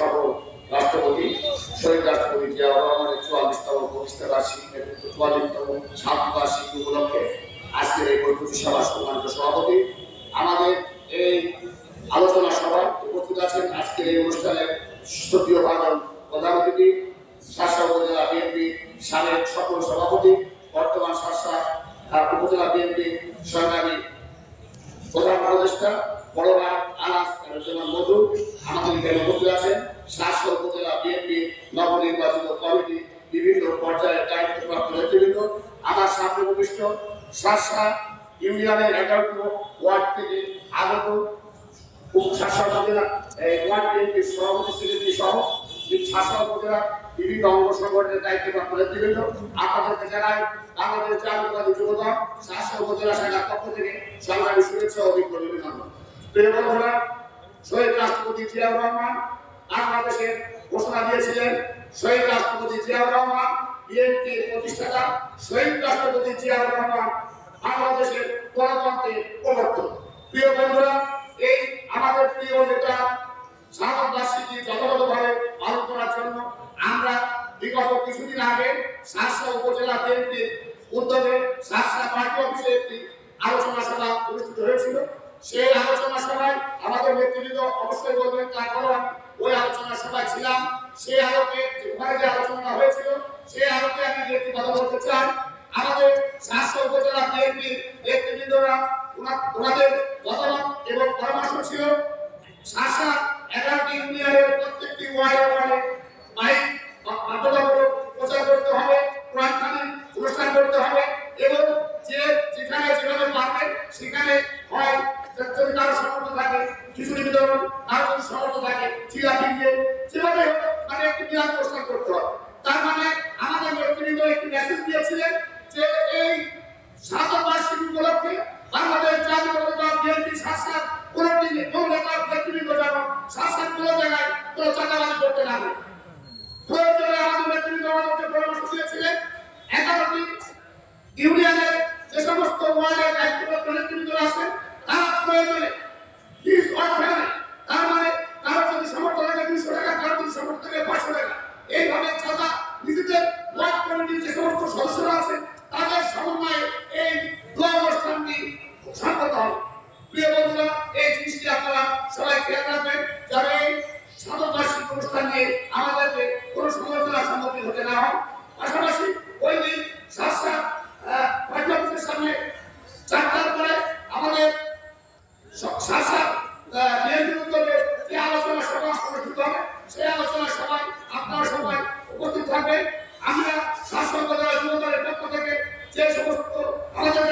সফল রাষ্ট্রপতি শহীদ রাষ্ট্রপতি জিয়াউর রহমানের 44তম প্রতিষ্ঠা বার্ষিকী 44তম ছাত্র বার্ষিকী উপলক্ষে আজকের এই প্রস্তুতি সভা সম্মানিত সভাপতি, আমাদের এই আলোচনা সভায় উপস্থিত আছেন আজকের এই অনুষ্ঠানের শ্রদ্ধেয় প্রধান অতিথি শাসা উপজেলা বিএনপি সাবেক সকল সভাপতি, বর্তমান শাসা উপজেলা বিএনপি সংগ্রামী প্রধান উপদেষ্টা বড় ভাই আনাস মধু, আমাদের এখানে উপস্থিত আছেন শাসা উপজেলা বিএনপি নবনির্বাচিত কমিটি বিভিন্ন পর্যায়ের দায়িত্বপ্রাপ্ত নেতৃবৃন্দ, আমার সামনে উপবিষ্ট শাসা ইউনিয়নের 11 ওয়ার্ড থেকে আগত শাসা উপজেলা ওয়ার্ড বিএনপির সভাপতি সেক্রেটারি সহ শাসা উপজেলা বিভিন্ন অঙ্গ সংগঠনের দায়িত্বপ্রাপ্ত নেতৃবৃন্দ, আপনাদেরকে জানাই বাংলাদেশ জাতীয়তাবাদী যুবদল শাসা উপজেলা শাখার পক্ষ থেকে সংগ্রামী শুভেচ্ছা ও অভিনন্দন। প্রিয় বন্ধুরা, শহীদ রাষ্ট্রপতি জিয়াউর রহমান বাংলাদেশের ঘোষণা দিয়েছিলেন। শহীদ রাষ্ট্রপতি জিয়াউর রহমান বিএনপির প্রতিষ্ঠাতা, শহীদ রাষ্ট্রপতি জিয়াউর রহমান বাংলাদেশের গণতন্ত্রের প্রবর্তক। প্রিয় বন্ধুরা, এই আমাদের প্রিয় নেতা শাহাদাত বার্ষিকী যথাযথভাবে পালন করার জন্য আমরা বিগত কিছুদিন আগে শাসা উপজেলা বিএনপির উদ্যোগে শাসা পার্টি অফিসে একটি আলোচনা সভা অনুষ্ঠিত হয়েছিল। সেই আলোচনা সভায় আমাদের নেতৃবৃন্দ অবশ্যই বলবেন, তারপরও আমি ওই আলোচনা সভায় ছিলাম। সেই আলোকে ওখানে যে আলোচনা হয়েছিল সেই আলোকে আমি একটি কথা বলতে চাই। আমাদের শাসা উপজেলা বিএনপির নেতৃবৃন্দরা ওনাদের মতামত এবং পরামর্শ ছিল শাসা 11টি ইউনিয়নের প্রত্যেকটি ওয়ার্ডে মাইক বাধ্যতামূলক প্রচার করতে হবে, কোরআন খানি অনুষ্ঠান করতে হবে এবং যেখানে যেভাবে পারবে সেখানে হয় যদি কারো সমর্থ থাকে খিচুড়ি বিতরণ, কারো যদি সমর্থ থাকে চিরা ফিরিয়ে যেভাবে মানে একটি বিরাট অনুষ্ঠান করতে হবে। তার মানে আমাদের নেতৃবৃন্দ একটি মেসেজ দিয়েছিলেন যে এই শাহাদাত বার্ষিকী উপলক্ষে বাংলাদেশ জাতীয়তাবাদী দল বিএনপি শাসক কোন নেতা নেতৃবৃন্দ যেন শাসক কোন জায়গায় কোনো চাঁদাবাজি করতে না পারে। প্রয়োজনে আমাদের নেতৃবৃন্দ আমাদেরকে পরামর্শ দিয়েছিলেন 11টি ইউনিয়নের যে সমস্ত ওয়ার্ডের দায়িত্বপ্রাপ্ত নেতৃবৃন্দ আছেন তারা প্রয়োজনে 20 অর্থায়নে, তার মানে কারো যদি সামর্থ্য থাকে 200 টাকা, কারো যদি সামর্থ্য থাকে 500 টাকা, এইভাবে চাঁদা নিজেদের ওয়ার্ড কমিটির যে সমস্ত সদস্যরা আছেন তাদের সমন্বয়ে এই দোয়া অনুষ্ঠানটি সম্পন্ন হবে। প্রিয় বন্ধুরা, এই জিনিসটি আপনারা সবাই খেয়াল রাখবেন যাতে এই শাহাদাত বার্ষিকী অনুষ্ঠান নিয়ে আমাদেরকে কোনো সমালোচনার সম্মুখীন হতে না হয়। পাশাপাশি ওই দিন শাসা পার্টি অফিসের সামনে 4টার পরে আমাদের শাসা বিএনপির উদ্যোগে যে আলোচনা সভা অনুষ্ঠিত হবে সেই আলোচনা সভায় আপনারা সবাই উপস্থিত থাকবেন। আমরা শাসক উপজেলা যুবদলের পক্ষ থেকে যে সমস্ত আমাদের